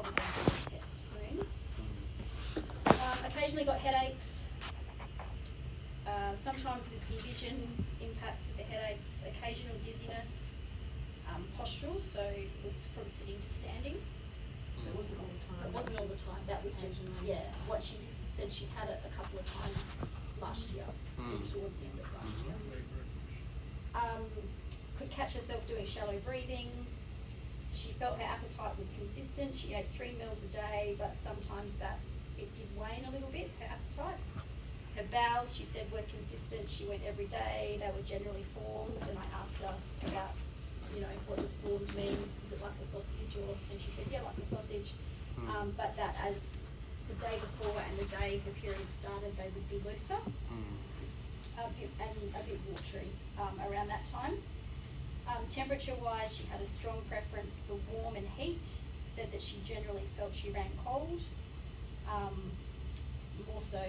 probably going to do a test soon. Occasionally got headaches. Sometimes with some vision impacts with the headaches, occasional dizziness, postural, so it was from sitting to standing. It wasn't all the time. It wasn't all the time, that was just, what she said she'd had it a couple of times last year, towards the end of last year. Could catch herself doing shallow breathing. She felt her appetite was consistent. She ate 3 meals a day, but sometimes it did wane a little bit, her appetite. Her bowels, she said, were consistent. She went every day. They were generally formed, and I asked her about, what does formed mean? Is it like a sausage? And she said, yeah, like a sausage. But that as the day before and the day her period started, they would be looser and a bit watery around that time. Temperature-wise, she had a strong preference for warm and heat. Said that she generally felt she ran cold. More so,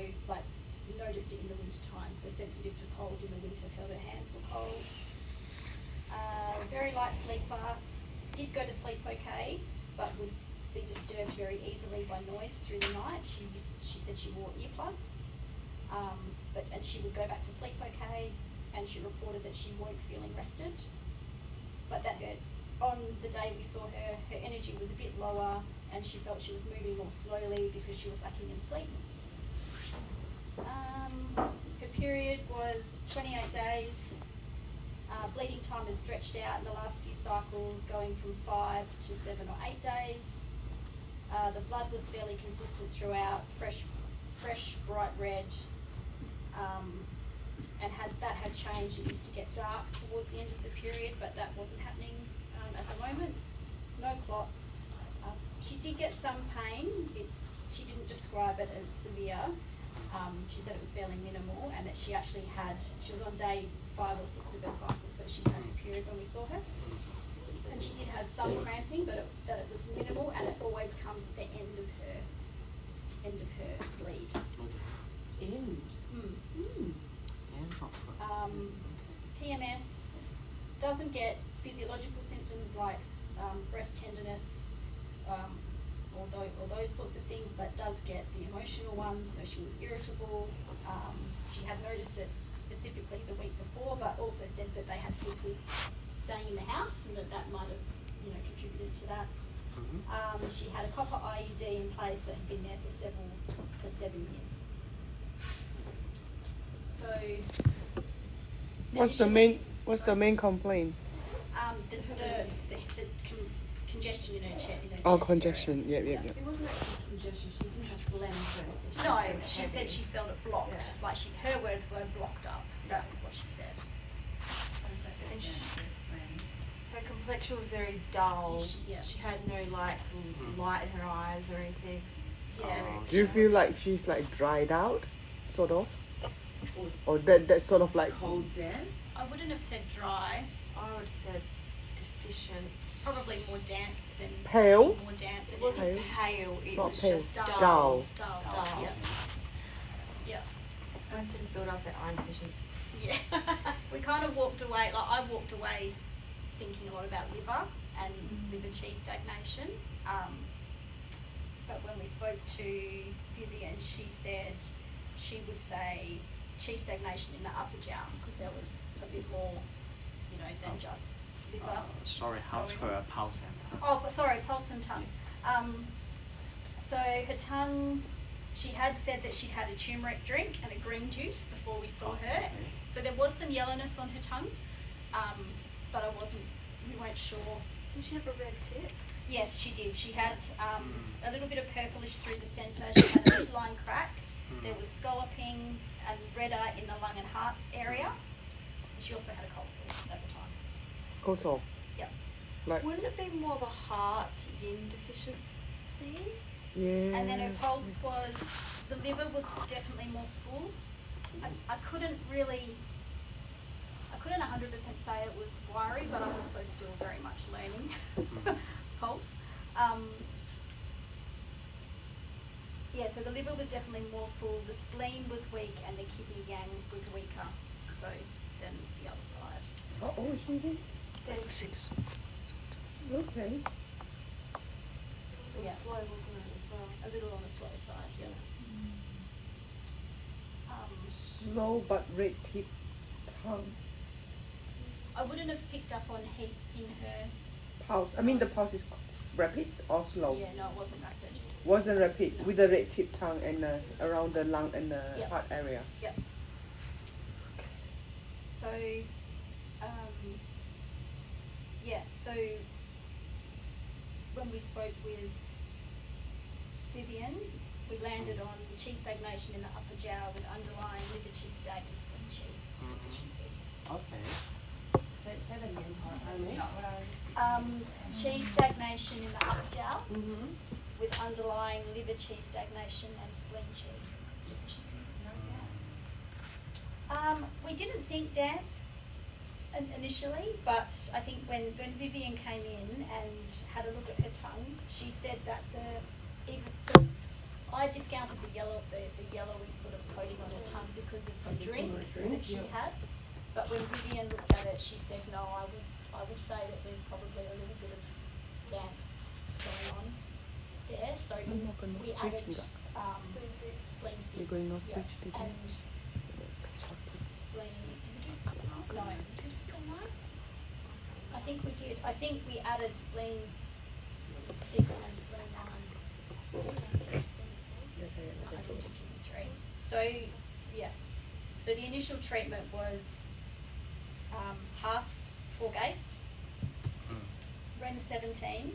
noticed it in the winter time, so sensitive to cold in the winter, felt her hands were cold. Very light sleeper, did go to sleep okay, but would be disturbed very easily by noise through the night. She said she wore earplugs, and she would go back to sleep okay, and she reported that she woke feeling rested, but that on the day we saw her, her energy was a bit lower, and she felt she was moving more slowly because she was lacking in sleep. Her period was 28 days. Bleeding time is stretched out in the last few cycles, going from 5 to 7 or 8 days. The blood was fairly consistent throughout, fresh, bright red, and that had changed. It used to get dark towards the end of the period, but that wasn't happening at the moment. No clots. She did get some pain. She didn't describe it as severe. She said it was fairly minimal, and that she was on day 5 or 6 of her cycle, so she had a period when we saw her. And she did have some cramping, but that it was minimal, and it always comes at the end of her bleed. End? PMS doesn't get physiological symptoms like breast tenderness, or those sorts of things, but does get the emotional ones. So she was irritable. She had noticed it specifically the week before, but also said that they had people staying in the house, and that might have, contributed to that. She had a copper IUD in place that had been there for 7 years. So What's the main complaint? The congestion in her chest. Oh, congestion. Area. Yeah. It wasn't actually congestion. She didn't have phlegm first. No, she said she felt it blocked. Yeah. Her words were blocked up. That was what she said. And her complexion was very dull. She had no light in her eyes or anything. Yeah. Do you feel like she's dried out, sort of? Or that sort of cold damp? I wouldn't have said dry. I would have said deficient. Probably more damp than pale? More damp than It wasn't Pale? pale, it Not was pale. just Dull. dull. Yeah. I just didn't feel I was iron deficient. Yeah. We kind of walked away, I walked away thinking a lot about liver and liver qi stagnation. But when we spoke to Vivian, she said she would say qi stagnation in the upper jiao, because there was a bit more, than just liver. Sorry, how's her pulse and Oh, sorry, pulse and tongue. So her tongue, she had said that she'd had a turmeric drink and a green juice before we saw her. So there was some yellowness on her tongue, but we weren't sure. Did she have a red tip? Yes, she did. She had a little bit of purplish through the centre. She had a midline crack. There was scalloping and redder in the lung and heart area. She also had a cold sore at the time. Cold sore? Yep. Wouldn't it be more of a heart yin deficiency? Yeah. And then her pulse was, the liver was definitely more full. I couldn't 100% say it was wiry, but I'm also still very much learning pulse. So the liver was definitely more full, the spleen was weak, and the kidney yang was weaker, so than the other side. How old is she again? 36. Okay. It was Yeah. slow, wasn't it, as well? A little on the slow side, yeah. Slow but red tip tongue. I wouldn't have picked up on heat in her. Pulse. I mean the pulse is rapid or slow? Yeah, no, it wasn't rapid. Wasn't rapid No. with the red tip tongue and around the lung and the Yep. heart area. Yep. So, yeah, so when we spoke with Vivian, we landed on chi stagnation in the upper jiao with underlying liver chi stag and spleen chi deficiency. Okay. So say that again, That's not what I was expecting. Chi stagnation in the upper jiao Mm-hmm. with underlying liver chi stagnation and spleen chi deficiency. We didn't think damp initially, but I think when Vivian came in and had a look at her tongue, she said that I discounted the yellowy sort of coating on her tongue because of the drink that she had. But when Vivian looked at it, she said, no, I would say that there's probably a little bit of damp going on there. So I'm not gonna we preach added that. spleen 6, You're going not yeah, preach today? and spleen, did we do spleen 9? No, did we do spleen 9? I think we did. I think we added spleen 6 and spleen 9. I think to kidney 3. So, yeah. So the initial treatment was half 4 gates, Ren 17,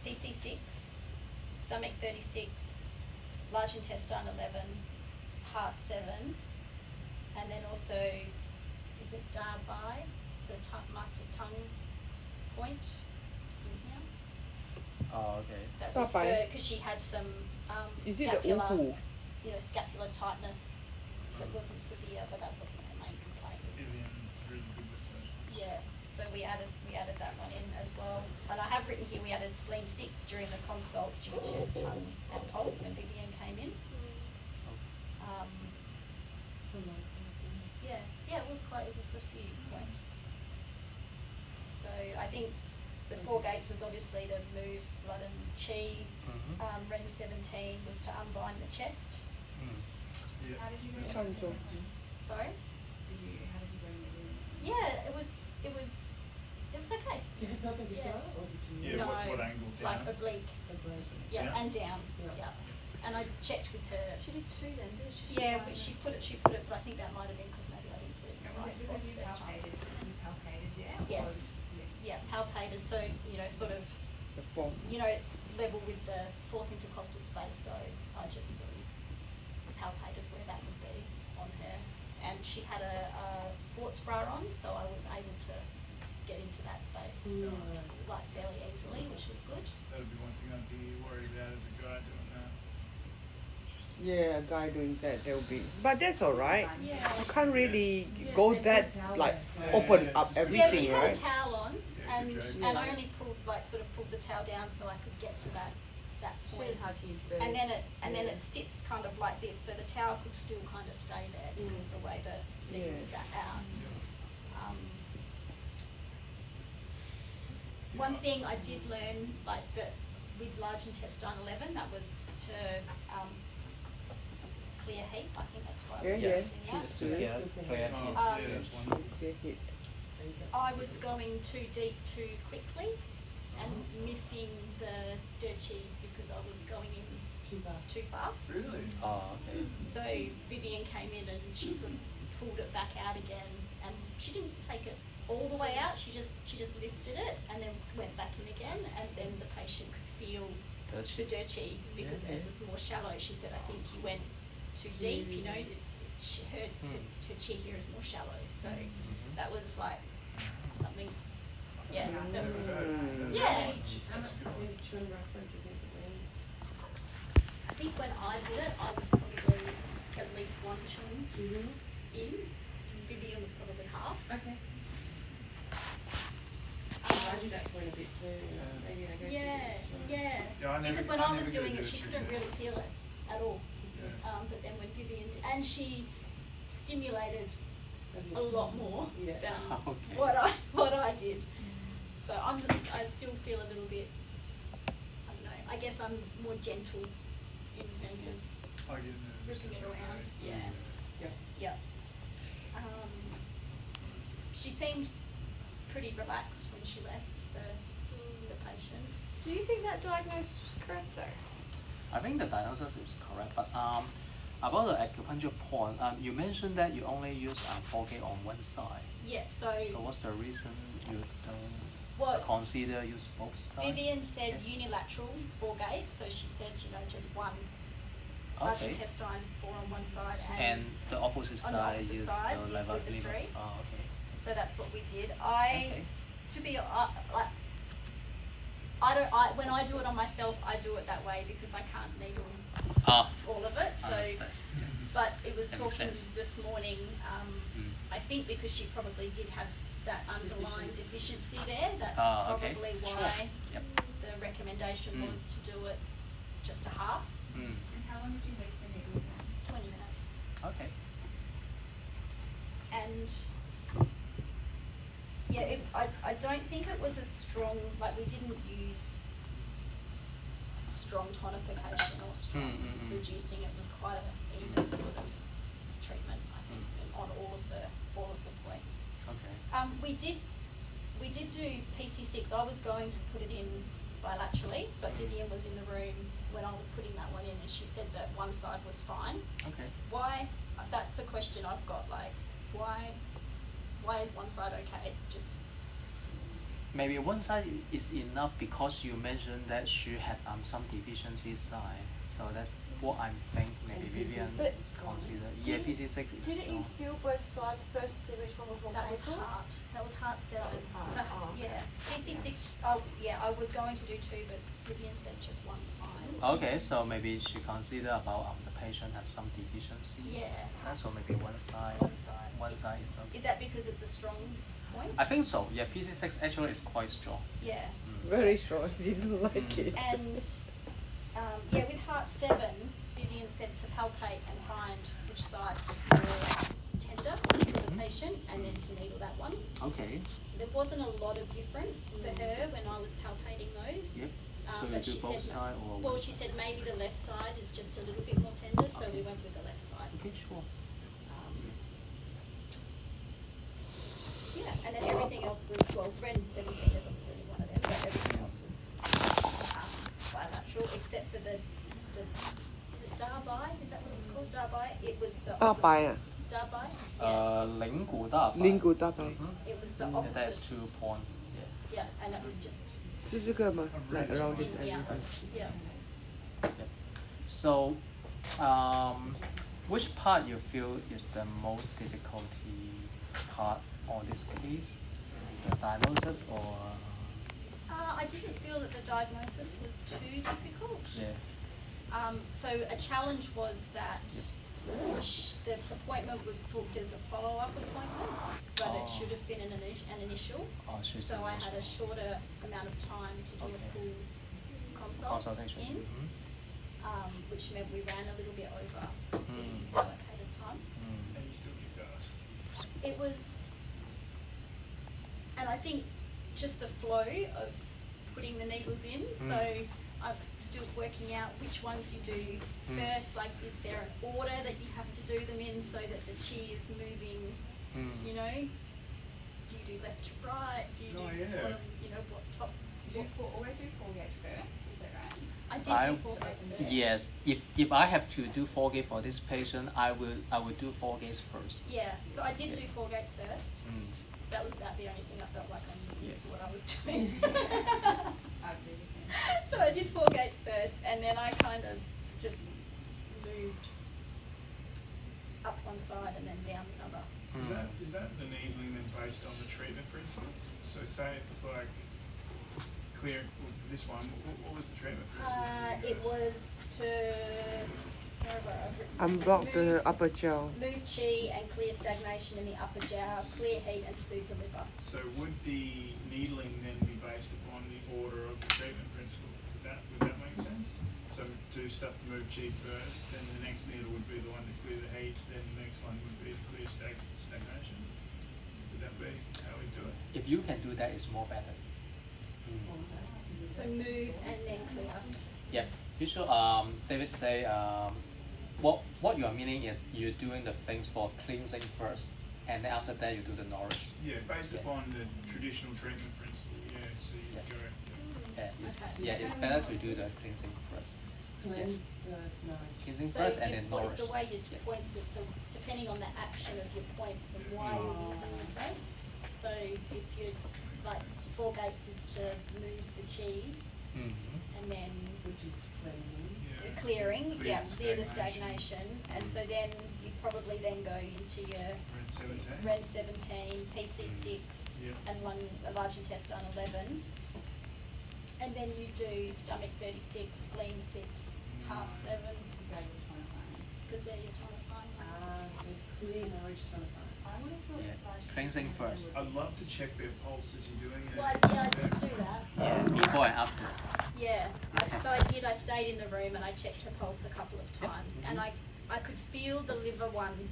PC 6, stomach 36, large intestine 11, heart 7, and then also, is it Darbai? It's a master tongue point in here. Oh, okay. That was Darbai. because she had some Is it the scapular, uhu? scapular tightness that wasn't severe, but that wasn't her main complaint. It was- Yeah, so we added that one in as well. And I have written here we added spleen 6 during the consult due to tongue and pulse when Vivian came in. Yeah, it was a few points. So I think the 4 gates was obviously to move blood and chi. Ren 17 was to unbind the chest. How did you go? Sounds so. Sorry? How did you bring it in? Yeah, it was okay. Did you perpendicular or did you? Yeah, No, what angle down? like oblique. Yeah, Yeah. and down. Yeah. Yeah. And I checked with her. She did 2 then, didn't she? Yeah, but she put it, but I think that might have been because maybe I didn't put it in the right Was it spot because the first time. you palpated down? Yes. Or, Yeah, palpated, so, sort of, The form. it's level with the fourth intercostal space, so I just sort of palpated where that would be on her. And she had a sports bra on, so I was able to get into that space like fairly easily, which was good. That'd be one thing I'd be worried about as a guy doing that. Yeah, a guy doing that, there will be. But that's alright. Yeah. You can't really go that like open up Yeah, everything, she had right? a towel on, Yeah, and good job. and I only pulled the towel down so I could get to that She point. didn't have huge boobs. And then it sits kind of like this, so the towel could still kind of stay there because the way the knee was sat out. One thing I did learn, like that with large intestine 11, that was to clear heat. I think that's why Yeah, we're yeah. using that. Just to clear Oh, heat. yeah, that's one. Get hit. I was going too deep too quickly and missing the dirty because I was going in too fast. Really? Oh, okay. So Vivian came in and she sort of pulled it back out again, and she didn't take it all the way out. She just lifted it and then went back in again, and then the patient could feel the dirty because it was more shallow. She said, I think you went too deep. Her chi here is more shallow. So that was like something. Yeah, that was. Yeah. That's good. I think when I did it, I was probably at least 1 chin in. Vivian was probably half. Okay. I do that point a bit too, so maybe I go too Yeah, deep, so. yeah. Yeah, I never- Because when I I was never doing did it, this she shit, couldn't yeah. really feel it at all. Yeah. But then when Vivian did, and she stimulated a lot more Yeah. than Okay. what I did. So I still feel a little bit, I don't know, I guess I'm more gentle in terms of I get nervous. ripping it around. Yeah. Yep. Yeah. She seemed pretty relaxed when she left the patient. Do you think that diagnosis was correct though? I think the diagnosis is correct, but about the acupuncture point, you mentioned that you only use 4K on one side. Yeah, so So what's the reason you Well, don't consider use both sides? Vivian said Okay. unilateral 4 gate, so she said, just one large Okay. intestine 4 on one side And the opposite on the side opposite use side, the use liver. liver 3. Oh, okay. So that's what we did. Okay. To be when I do it on myself, I do it that way because I can't needle Ah, all of it. So, understand. but it was That makes talking sense. this morning. I think because she probably did have that underlying deficiency there. That's Ah, okay. probably Sure. why Yep. the recommendation Mm. was to do it just a half, Mm. And how long did you leave the needles in? 20 minutes. Okay. And yeah, I don't think it was as strong, like we didn't use strong tonification or strong reducing. It was quite an even sort of treatment, I think, on all of the points. Okay. We did do PC6. I was going to put it in bilaterally, but Vivian was in the room when I was putting that one in, and she said that one side was fine. Okay. Why? That's a question I've got. Like, why is one side okay? Just Maybe one side is enough because you mentioned that she had some deficiency side. So that's what I'm thinking. Maybe And Vivian But consider. Yeah, PC6 is Didn't you strong. feel both sides first to see which one was more that was painful? heart. That was heart 7. That was heart, So oh. yeah, PC6. Oh yeah, I was going to do 2, but Vivian said just one's fine. Okay, so maybe she consider about the patient have some deficiency. Yeah, So maybe one side. one side. One side is okay. Is that because it's a strong point? I think so. Yeah, PC6 actually is quite strong. Yeah. Very strong. Didn't like it. And yeah, with heart 7, Vivian said to palpate and find which side was more tender for the patient, and then to needle that one. Okay. There wasn't a lot of difference for her when I was palpating those. Yep. So you But do she both said, side or well, one she side? said maybe the left side is just a little bit more tender, so we Okay. went with the left side. Okay, sure. Yeah, and then everything else was, well, Ren 17 is obviously one of them, but everything else was bilateral, except for is it Darby? Is that what it was called? Darby? It was the 大白啊 Darby? Yeah. 灵骨大白。灵骨大白 It was the And that's opposite. 2 point. Yeah. Yeah, and it was just 是这个吗 like around just this in here. area Yeah. So, which part you feel is the most difficulty part on this case? The diagnosis or I didn't feel that the diagnosis was too difficult. yeah? So a challenge was that the appointment was booked as a follow-up appointment, but it should have been an initial. Oh, she's So I had a initial. shorter amount of time to do a Okay. full consult Consultation. in, Mhm. which meant we ran a little bit over the Mm. allocated time. Mm. And you still give gas. It was, and I think just the flow of putting the needles in, so I'm still working out which ones you do first, like is there an order that you have to do them in so that the chi is moving, you know? Do you do left to right? Do you do Oh, yeah. bottom, what top? Did you always do 4 gates first? Is that right? I did I- do 4 gates first. Yes, if I have to do 4 gate for this patient, I will do 4 gates first. Yeah, so I did do 4 gates first. Mm. That was about the only thing I felt like I knew Yeah. what I was doing. I'd do the same. So I did 4 gates first, and then I kind of just moved up one side and then down the other. Is that the needling then based on the treatment principle? So say if it's like clear, well, for this one, what was the treatment principle? for you It guys? was to unblock the move, upper jaw move chi and clear stagnation in the upper jaw, clear heat and soothe the liver. So would the needling then be based upon the order of the treatment principle? Would that make sense? So do stuff to move chi first, then the next needle would be the one to clear the heat, then the next one would be to clear stagnation. Would that be how we do it? If you can do that, it's more better. What was that? So move and then clear. Yeah. Usually, they will say, what you are meaning is you're doing the things for cleansing first, and then after that you do the nourish. Yeah, based Yeah. upon the traditional treatment principle. Yeah, so you Yes. go. Yeah, it's better to do the cleansing first. Cleanse first, nourish. Cleansing So first and then it's nourish. the way your points are, so depending on the action of your points and why you're using your points. So if you like 4 gates is to move the chi, Mm-hmm. and then Which is cleansing. the Yeah. clearing, yeah, Clears the clear the stagnation, and so Mm. then you probably then go into your Red 17. REM 17, PC6, Yeah. and large intestine 11. And then you do stomach 36, spleen 6, heart 7, Is that what you're trying to find? because they're your tonifying ones. So clear, nourish, tonify. I would have thought Yeah. vagina Cleansing would first. be- I'd love to check their pulse as you're doing it. Well, yeah, I did do that. Before and after. Yeah, I stayed in the room and I checked her pulse a couple of times, and I could feel the liver one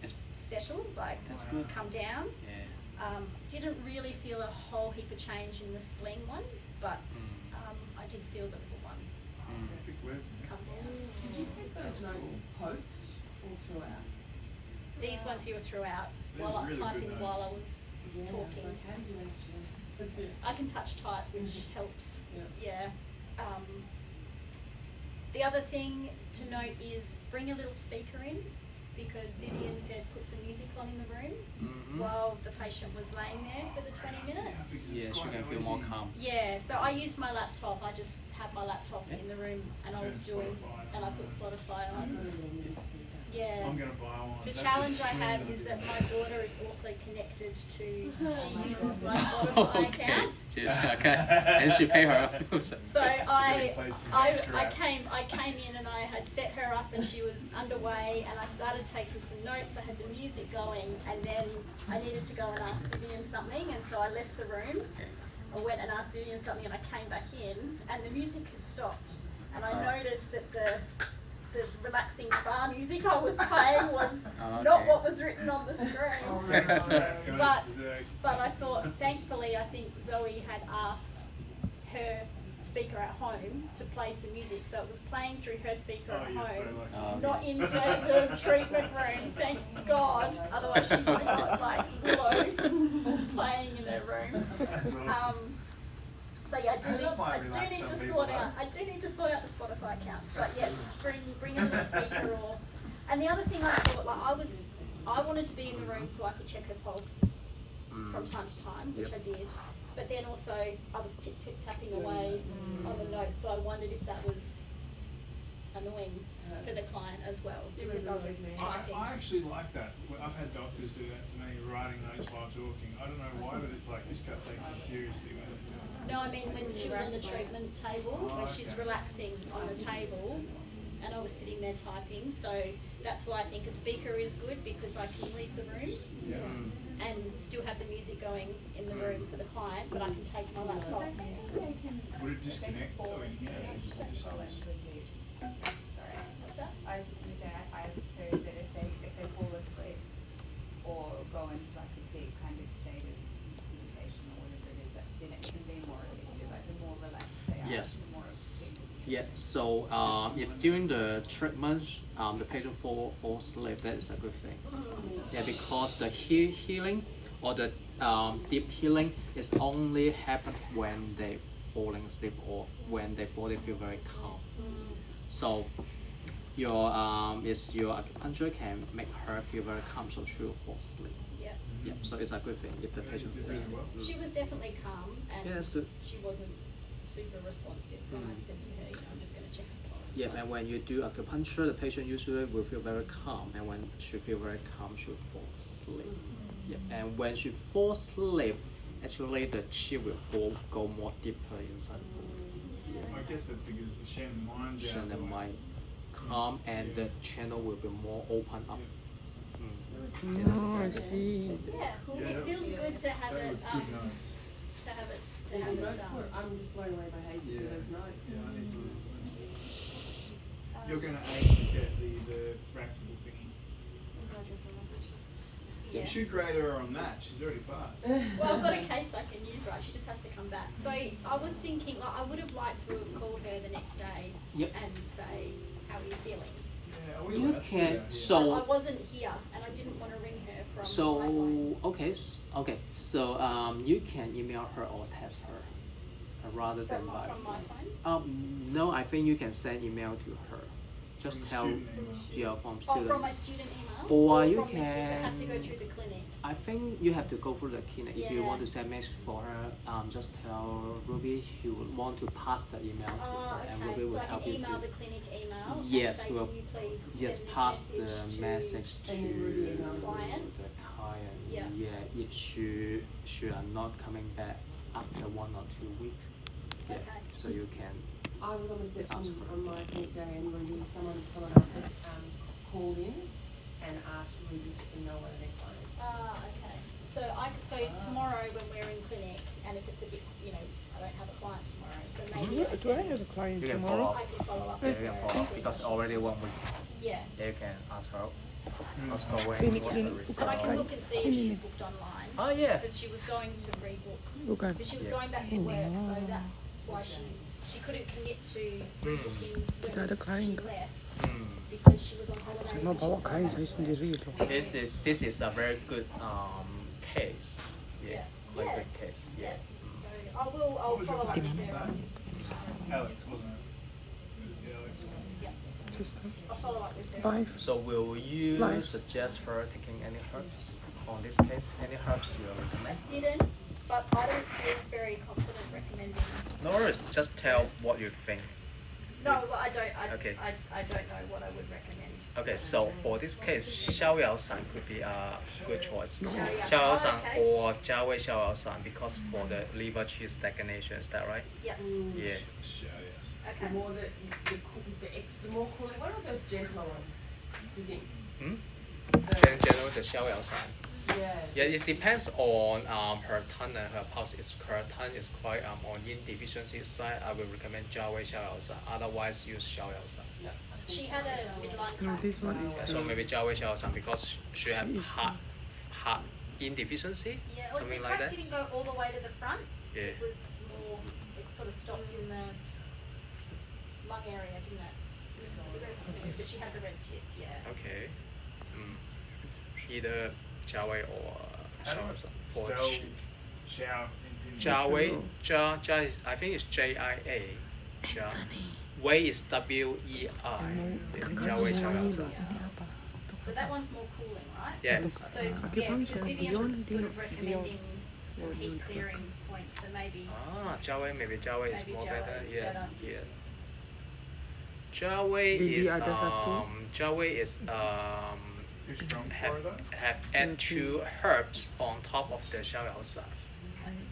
It's, settle, like that's good. come down. Yeah. Didn't really feel a whole heap of change in the spleen one, but Mm. I did feel the liver one Mm. Epic work. come down. Did you take those notes post or throughout? These ones here were throughout They're while I'm really good typing notes. while I was Yeah, talking. so how did you actually? That's it. I can touch type, which helps. Yeah. Yeah. The other thing to note is bring a little speaker in, because Vivian said put some music on in the room Mm-hmm. while the patient was laying there for the 20 minutes. Because Yeah, it's she quite can feel more noisy. calm. Yeah, so I used my laptop. I just had my laptop Yeah. in the room and I was Turn doing, Spotify and I on. put Spotify I'm on. going to need speakers. Yeah. I'm gonna buy one. The That's challenge I a had really is good that one. my daughter is also connected to, she uses my Spotify Okay. account. Just okay. And she pay her. So I play some extra. came in and I had set her up and she was underway, and I started taking some notes. I had the music going, and then I needed to go and ask Vivian something, and so I left the room. I went and asked Vivian something, and I came back in and the music had stopped, and I noticed that the relaxing spa music I was playing was not what was written on the screen. Oh, That no. goes But- berserk. But I thought, thankfully, I think Zoe had asked her speaker at home to play some music, so it was playing through her speaker Oh, at you're so home, lucky. not into the treatment room. Thank God, otherwise she would have got like Willow playing in her room. That's awesome. So yeah, That might relax need some to people, sort though. out. I do need to sort out the Spotify accounts, but yes, bring a little speaker or. And the other thing I thought, like I wanted to be in the room so I could check her pulse from time to time, which Yep. I did. But then also I was tapping away on the notes, so I wondered if that was annoying for the client as well, because I was typing. I actually like that. Well, I've had doctors do that to me, writing notes while talking. I don't know why, but it's like this guy takes it seriously when they're doing it. No, I mean when she was on the treatment table, when she's okay. relaxing on the table, and I was sitting there typing, so that's why I think a speaker is good, because I can leave the room Yeah. and still have the music going in the room for the client, but I can take my laptop. Would it disconnect? Oh, yeah. Just Fall into a deep. Sorry. What's that? I was just gonna say, I've heard that if they fall asleep or go into like a deep kind of state of meditation or whatever it is, that then it can be more effective. Like the more relaxed they are, Yes. the more effective. Yeah, so if during the treatment the patient fall asleep, that is a good thing. Yeah, because the healing or the deep healing is only happen when they falling asleep or when their body feel very calm. So your acupuncture can make her feel very calm, so she will fall asleep. Yeah. Yeah, so it's a good thing if the patient did falls really asleep. well. She was definitely calm, and Yeah, that's good. she wasn't super responsive when I said to her, I'm just going to check her pulse. Yeah, and when you do acupuncture, the patient usually will feel very calm, and when she feel very calm, she will fall asleep. Yeah, and when she falls asleep, actually the chi will go more deeper inside the body. I guess that's because the Shen mind So out the the way. mind calm and the channel will be more open up. Oh, I see. Yeah, Yeah, it that feels was- good to have They it, were good notes. to have it, to Yeah, have the it notes done. were, I'm just blown away by how you do Yeah. those notes. Yeah, I need to. Um, You're gonna ace the ractable thingy. hydrophilist. Yeah. You should grade her on that. She's already passed. Well, I've got a case I can use, right? She just has to come back. So I was thinking, like, I would have liked to have called her the next day Yep. and say, "How are you feeling?" Yeah, we You allowed to do can. that, yeah. So I wasn't here, and I didn't want to ring her from my So phone. okay, okay. So you can email her or text her, rather than From by my phone. phone. No, I think you can send email to her. Just From the tell student email. yeah from Oh, student. from my student email. Or you from the, does it have to go can- through the clinic? I think you have to go through the clinic. If you Yeah. want to send message for her, just tell Ruby you would want to pass the email to Oh, her, and okay. Ruby So will I help can you email to the clinic email Yes, and say, we'll- "Can you please send just this pass the message message to And then Ruby this emails client?" the client. Yeah. If she are not coming back after 1 or 2 weeks, yeah. Okay. So you can. I was on the set on my clinic day and Ruby, someone else had called in and asked Ruby to email one of their clients. Okay. So tomorrow when we're in clinic, and if it's a bit, I don't have a client tomorrow, so maybe Do I have a client You can tomorrow? follow I can follow up Yeah, with you her. can follow and up see because what already 1 week. Yeah. You can ask her. Ask her when Clinic, what's the clinic. result. And I can look and see if she's booked online. Oh yeah. Because she was going to rebook. Okay. But she was Yeah. going back to work, so that's why she couldn't commit to rebooking when Kita ada client she ke? left Hmm. because she was on holidays. Saya mau and she bawa was kain going saya back to sendiri work. loh. This is a very good case. Yeah. Quite Yeah. good case. Yeah. So I'll was your follow up with name? her. Alex, wasn't it? It was the Alex one. Yeah. Sisters. I'll follow up with her. 5. So will you Life. suggest her taking any herbs on this case? Any herbs you will I recommend? didn't, but I don't feel very confident recommending. No worries. Just tell what you think. No, well, I don't. Okay. I don't know what I would recommend. Okay, so for this case, 逍遥散 could be a good choice. 逍遥散。逍遥散 Oh, okay. or 加味逍遥散 because for the liver cheese stagnation, is that right? Yeah. Yeah. Sure, yes. The Okay. more the more cooling, what about the gentler one? Do you think? Hmm? The, General the 逍遥散. yeah. Yeah, it depends on her tongue and her pulse. If her tongue is quite on yin deficiency side, I will recommend 加味逍遥散. Otherwise, use 逍遥散. Yeah. She had a midline No, crack. this one Yeah, is. so maybe 加味逍遥散 because she have She is heart yin deficiency, Yeah, well, something the like crack that. didn't go all the way to the front. Yeah. It was more, it sort of stopped in the lung area, didn't it? But she had the red tip, yeah. Okay. Either 加味 or 逍遥散 for Spell she. Chow in 加味 Jia is I think it's JIA. Jia. Wei is WEI. 加味逍遥散. So that one's more cooling, right? Yeah. So, yeah, because Vivian was sort of recommending some heat clearing points, so maybe, Jia Wei maybe Jia Wei is Maybe more Jia Wei better. is Yes. better. Yeah. Jia Wei Didi is ada satu. Jia Wei is Too strong for have her though? have add 2 herbs on top of the 逍遥散.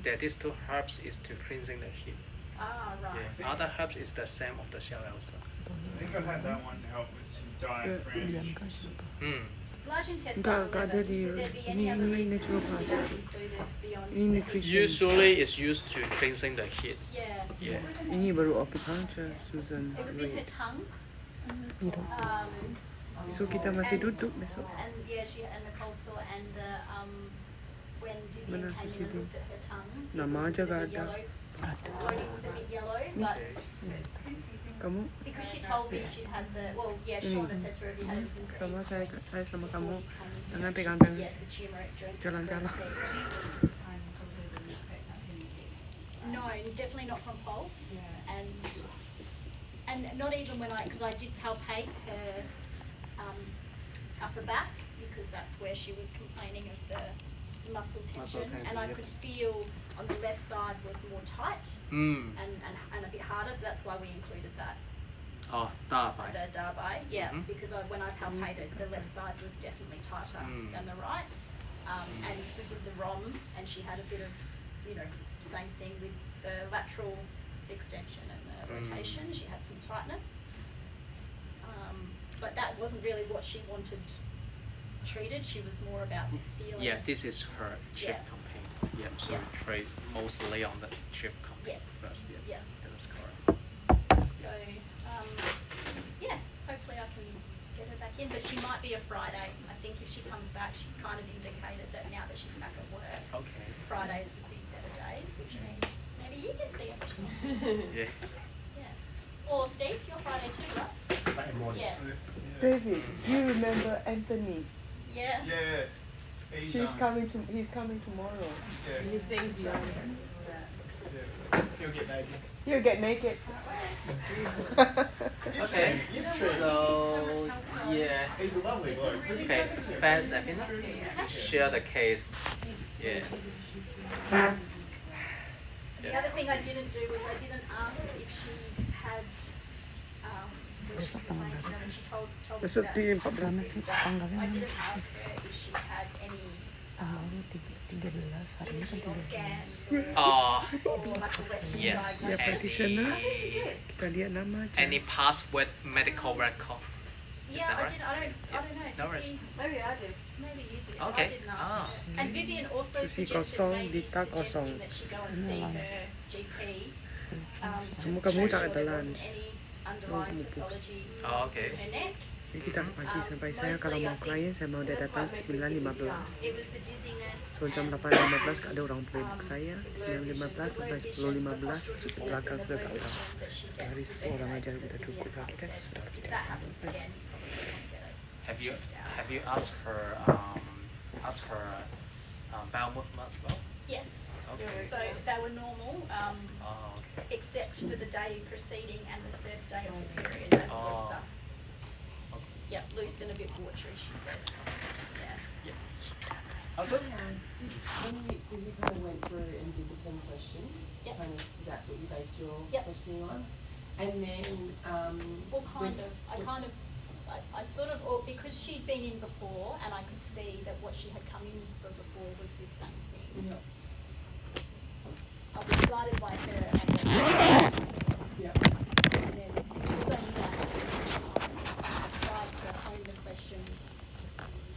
Yeah, these 2 herbs is to cleansing the heat. right. Yeah. Other herbs is the same of the 逍遥散. I think I had that one to help with some diaphragm. It's large intestine Enggak liver. ada di- Would there be any ini- other ini reason natural to see part. that included beyond? Ini nutrition. Usually it's used to cleansing the heat. Yeah. Yeah. Ini baru acupuncture, Susan. It was in her tongue. Biru. So kita masih and- duduk besok. And yeah, she and Nicole saw and when Vivian Mana came in and Susie? looked at her tongue, it Nama was a aja bit of a gak ada. yellow. Loading was a bit yellow, but Kamu because she told me she had the Shauna said to her, "Have you had anything to sama eat?" saya sama before kamu you came in?" jangan She pegang said, tangan. Yes, a turmeric drink. Jalan-jalan. green tea. No, definitely not from pulse, and not even when because I did palpate her upper back because that's where she was complaining of the muscle tension, tension, and I yeah. could feel on the left side was more tight and a bit harder, so that's why we included that. Oh, 大白. The darbai, yeah, Mhm. because when I palpated, the left side was definitely tighter than the right. And we did the ROM, and she had a bit of, same thing with the lateral extension and the rotation. She had some tightness. But that wasn't really what she wanted treated. She was more about this feeling. Yeah, this is her chip Yeah. campaign. Yeah, so Yeah. we trade mostly on the chip campaign Yes. first. Yeah, Yeah. that's correct. So, yeah, hopefully I can get her back in, but she might be a Friday. I think if she comes back, she kind of indicated that now that she's back at work, Okay. Fridays would be better days, which means maybe you can see her. Yeah. Yeah. Or Steve, you're Friday too, right? Friday morning. Yeah. David, do you remember Anthony? Yeah. Yeah. He's, He's coming tomorrow. Yeah. He's saying to you, Yeah. He'll get naked. He'll get naked. Okay. So yeah. He's a lovely bloke. Okay. Thanks, Athena. Share the case. Yeah. The other thing I didn't do was I didn't ask if she had, when she complained, you know, when she told us about Besok her di 14 sister, I didn't ask her if she had any visual scans or like a Western Yes. Dia diagnosis. practitioner. Kita lihat nama je. Any past with medical record? Yeah, that I right? did. I don't know. No worries. Maybe I did. Maybe you did. Okay. I didn't ask Ah. her. And Vivian also Susi suggested kosong, maybe Dita kosong. suggesting that she go and see her GP. Semua Just to kamu make tak sure ada there lunch. wasn't any underlying pathology Oh, okay. in her neck. Jadi kita pagi sampai saya kalau mau klien saya mau dia datang 9.15. It was the dizziness. So jam and, 8.15 ada orang boleh book saya. 9.15 sampai 10.15 di belakang sudah tak orang. Hari orang ajar sudah cukup kali kan sudah If that happens again, you probably won't get it. Have you asked her bowel movement as well? Yes. Okay. So they were normal, Oh, okay. except for the day preceding and the first day of the period. They were Oh. looser. Okay. Yeah, loose and a bit watery, she said. Yeah. Okay. when you kind of went through and did the 10 questions, Yep. kind of, is that what you based your Yep. questioning on? And then, Well, kind of. I sort of, or because she'd been in before and I could see that what she had come in for before was this same thing. Yep. I was guided by her and then, Yep. and then because I knew that, I tried to hone the questions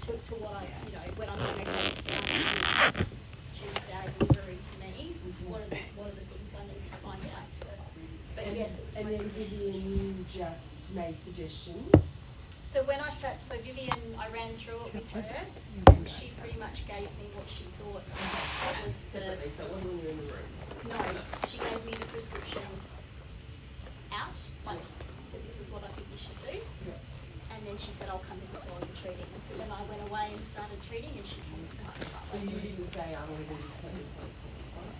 to what I, you know, when I'm going, okay, this sounds good, Tuesday, referring to me, what are the things I need to find out to, but yes, it was And then mostly. Vivian, you just made suggestions. So when I sat, so Vivian, I ran through it with her, and she pretty much gave me what she thought was Separately, so it wasn't when you were in the room. no, she gave me the prescription out, like, said this is what I think you should do. Yep. And then she said, I'll come in while you're treating. And so then I went away and started treating and she came to my So you didn't say, I want to do this point, this point, this point, this point.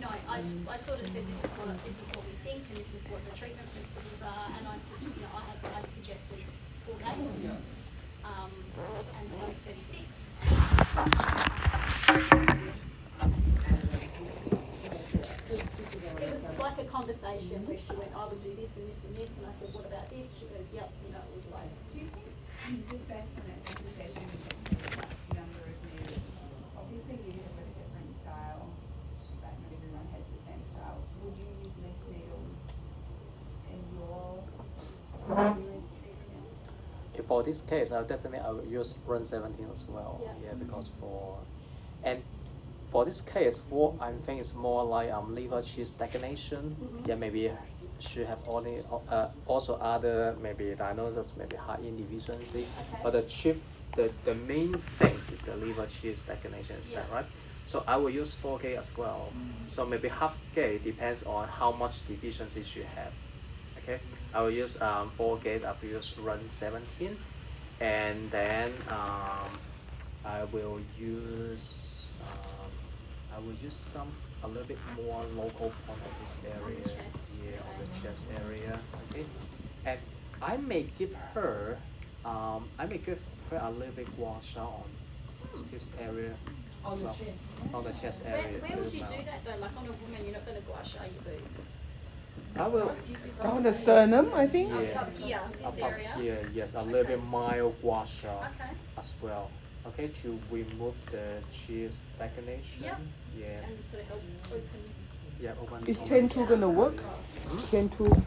No, I sort of said this is what we think and this is what the treatment principles are, and I said, you know, I'd suggested 4 days, and started 36. It was like a conversation where she went, I would do this and this and this, and I said, what about this? She goes, yep, you know, it was like, Do you think, just based on that conversation with the younger of you, obviously you have a different style, but not everyone has the same style. Would you use less needles in your treatment? For this case, I will use run 17 as well. Yeah. Because for this case, what I think is more like liver cheese stagnation. Mhm. Yeah, maybe she have only also other maybe diagnosis, maybe heart deficiency. Okay. But the main things is the liver cheese stagnation, is that Yeah. right? So I will use 4K as well. So maybe half K depends on how much deficiencies you have. Okay, I will use 4K. I will use run 17, and then I will use some a little bit more local point of this area. the chest. Yeah, on the chest area. Okay, and I may give her a little bit wash out on this area. On as the well. chest. On the chest area. Where would you to do mouth. that though? Like on a woman, you're not going to gua sha your boobs. I will. Down the sternum, I think. Yeah. Up here, this Up area. here, yes, a little bit mild gua sha Okay. as well. Okay, to remove the cheese stagnation. Yep. Yeah. And sort of help open. Yeah. Open. Is 10-2 gonna work? 10-2.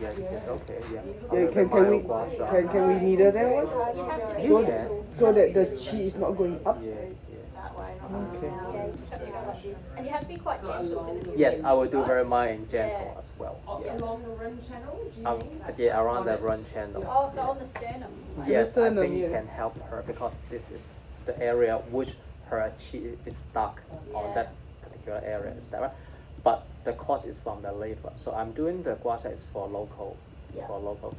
Yeah. Yes. Okay. Yeah. Yeah, can we needle that one? You have to be So gentle. so that the chi is not going up. Yeah. Yeah. that way, not Okay. Yeah, you just have to go like this. And you have to be quite So gentle along because of the- your Yes, I will ribs, do right? very mild and gentle Yeah. as well. Yeah. Along the run channel, do you mean? Like Yeah, around on the it? run channel. Oh, so on the sternum. Like, Yes, I Sternum, think it yeah. can help her because this is the area which her chi is stuck on Yeah. that particular area. Is that right? But the cause is from the liver. So I'm doing the guasha is for local, Yeah.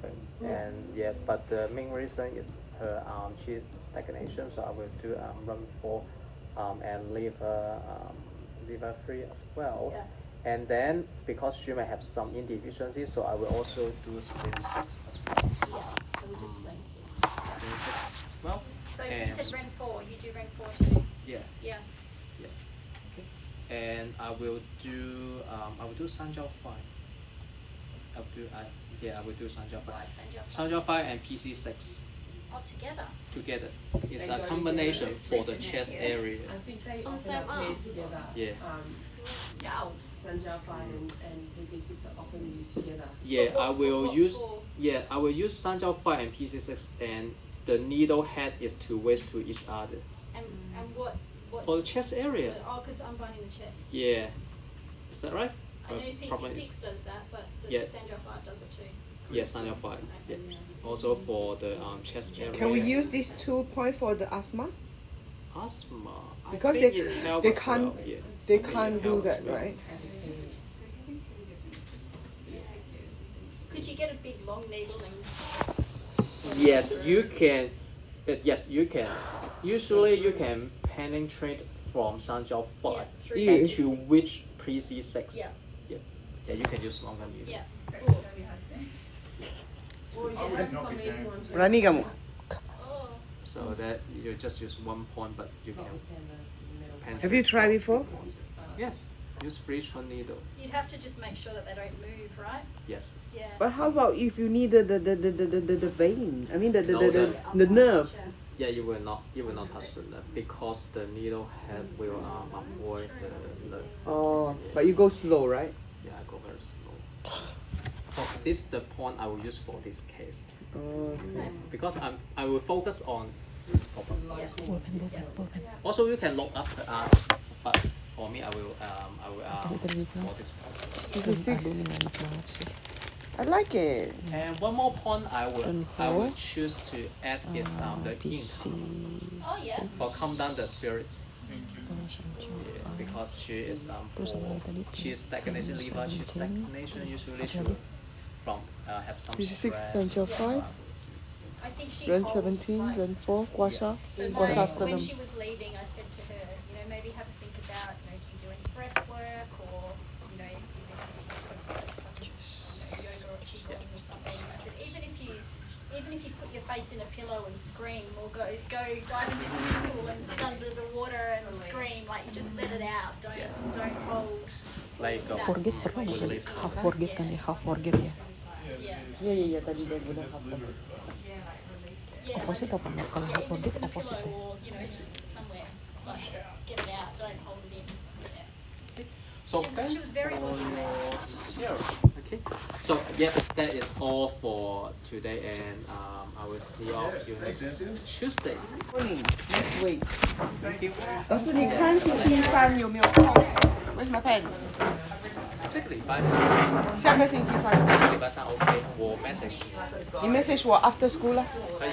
things. And yeah, but the main reason is her chi stagnation. So I will do run for and liver free as well. Yeah. And then because she may have some indeficiency, so I will also do spleen 6 as well. Yeah, so we just spleen 6. Spleen 6 as well. So you And- said Ren 4, you do Ren 4 too? Yeah. Yeah. And I will do Sanjiao 5. I will do Sanjiao 5. Why Sanjiao 5? Sanjiao 5 and PC 6 Oh, together. together. It's They a go combination together. for the chest area. I think they On the often same are paired arm? together. Yeah. Yeah. Sanjiao 5 and PC6 are often used together. Yeah, What I will for? use Sanjiao 5 and PC 6, and the needle head is two ways to each other. And what? For the chest area. Oh, because I'm binding the chest. Yeah. Is that right? I know Probably PC6 is. does that, but does Yeah. Sanjiao 5 does it too? Yeah, Sanjiao 5. Yeah. Also for the chest area. Can we use these 2 points for the asthma? Asthma. Because I think they- it helps they as can't- well, yeah. They I think can't it do helps that, well. right? Could you get a big long needle and? Yes, you can. Yes, you can. Usually, you can penetrate from Sanjiao 5 Yeah, through Yeah. and PC6. to which PC6. Yeah. Yeah. Yeah, you can use longer needle. Yeah. Or you can have some medium ones. Berani kamu? Oh. So that you just use one point, but you can penetrate. Have you tried from before? two points. Yes. Use free-strand needle. You'd have to just make sure that they don't move, right? Yes. Yeah. But how about if you need the vein? I mean the No, the nerve. Yeah, you will not touch the nerve because the needle head will avoid the nerve. Oh, but you go slow, right? Yeah, I go very slow. So this is the point I will use for this case Okay. because I will focus on this problem. Also, you can look up the arms, but for me, I will for this problem. This is 6. I like it. And one more point I will choose to add is the ink Oh yeah. for calm down the spirit. Thank you. Yeah, because she is she is stagnation liver, she is stagnation usually she will have some This is 6 stress. Sanjiao 5. I think she Ren holds, 17, like, Ren 4, Guasha. So Guasha when sternum. she was leaving, I said to her, maybe have a think about, do you do any breath work or, even if you sort of do some, yoga or qigong or something. I said, even if you put your face in a pillow and scream, or go dive in the swimming pool and sit under the water and scream, like just let it out. Don't hold. Like go. Forget pernah nggak tadi? Half forget kan ya, half forget ya. Yeah. Yeah, tadi dia udah hafal. Yeah. Opposite like apa nggak? Kalau yeah, half even if forget it's in a opposite pillow ya. or, just somewhere. Like, get it out. Don't hold it in. Yeah. So She thanks was very for good. your sharing. Okay. So yes, that is all for today, and I will see all of you next Tuesday. Morning, next week. Thank you. 老师，你看星期三有没有空？Where's my pen？这个礼拜三，下个星期三，这个礼拜三 OK，我 message 你 message 我 after school 啦。可以。